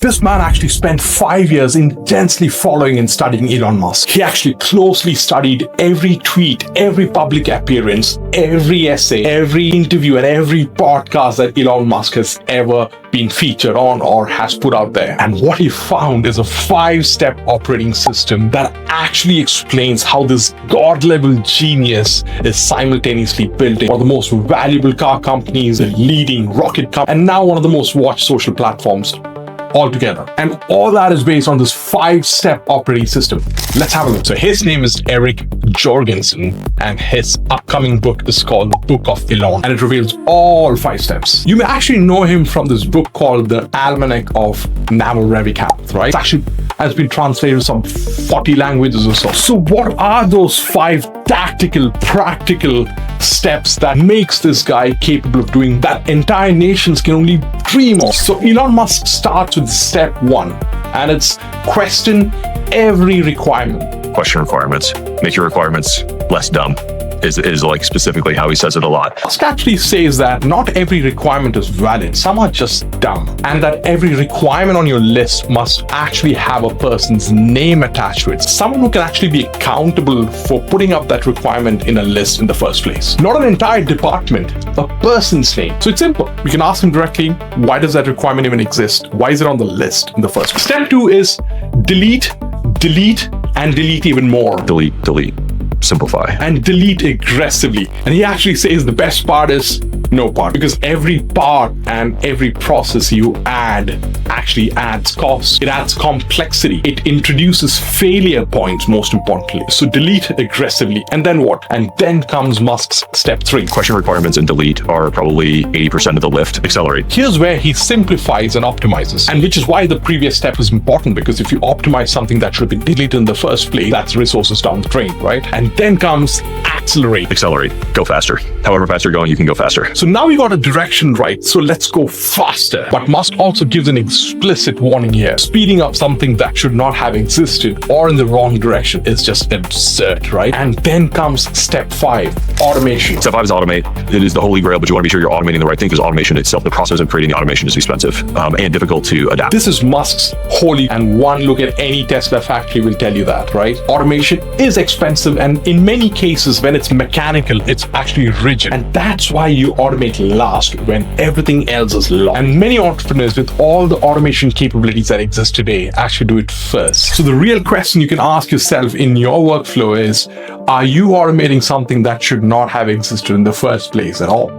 This man actually spent 5 years intensely following and studying Elon Musk. He actually closely studied every tweet, every public appearance, every essay, every interview, and every podcast that Elon Musk has ever been featured on or has put out there. And what he found is a 5-step operating system that actually explains how this god-level genius is simultaneously building one of the most valuable car companies, a leading rocket company, and now one of the most watched social platforms altogether. And all that is based on this 5-step operating system. Let's have a look. So his name is Eric Jorgenson, and his upcoming book is called The Book of Elon, and it reveals all 5 steps. You may actually know him from this book called the Almanack of Naval Ravikant, right? It actually has been translated to some 40 languages or so. So what are those 5 tactical, practical steps that makes this guy capable of doing that entire nations can only dream of? So Elon Musk starts with step 1, and it's question every requirement. Question requirements. Make your requirements less dumb. Is like specifically how he says it a lot. Musk actually says that not every requirement is valid. Some are just dumb. And that every requirement on your list must actually have a person's name attached to it. Someone who can actually be accountable for putting up that requirement in a list in the first place. Not an entire department, a person's name. So it's simple. We can ask him directly, why does that requirement even exist? Why is it on the list in the first place? Step 2 is delete, and delete even more. Delete. Simplify. And delete aggressively. And he actually says the best part is no part, because every part and every process you add actually adds cost. It adds complexity. It introduces failure points, most importantly. So delete aggressively. And then what? And then comes Musk's step 3. Question requirements and delete are probably 80% of the lift. Accelerate. Here's where he simplifies and optimizes. And which is why the previous step is important, because if you optimize something that should be deleted in the first place, that's resources down the drain, right? And then comes accelerate. Accelerate. Go faster. However fast you're going, you can go faster. So now we got a direction right. So let's go faster. But Musk also gives an explicit warning here. Speeding up something that should not have existed or in the wrong direction is just absurd, right? And then comes step 5, automation. Step 5 is automate. It is the holy grail, but you want to be sure you're automating the right thing, because automation itself, the process of creating the automation, is expensive and difficult to adapt. This is Musk's holy, and one look at any Tesla factory will tell you that, right? Automation is expensive, and in many cases, when it's mechanical, it's actually rigid. And that's why you automate last when everything else is lost. And many entrepreneurs with all the automation capabilities that exist today actually do it first. So the real question you can ask yourself in your workflow is, are you automating something that should not have existed in the first place at all?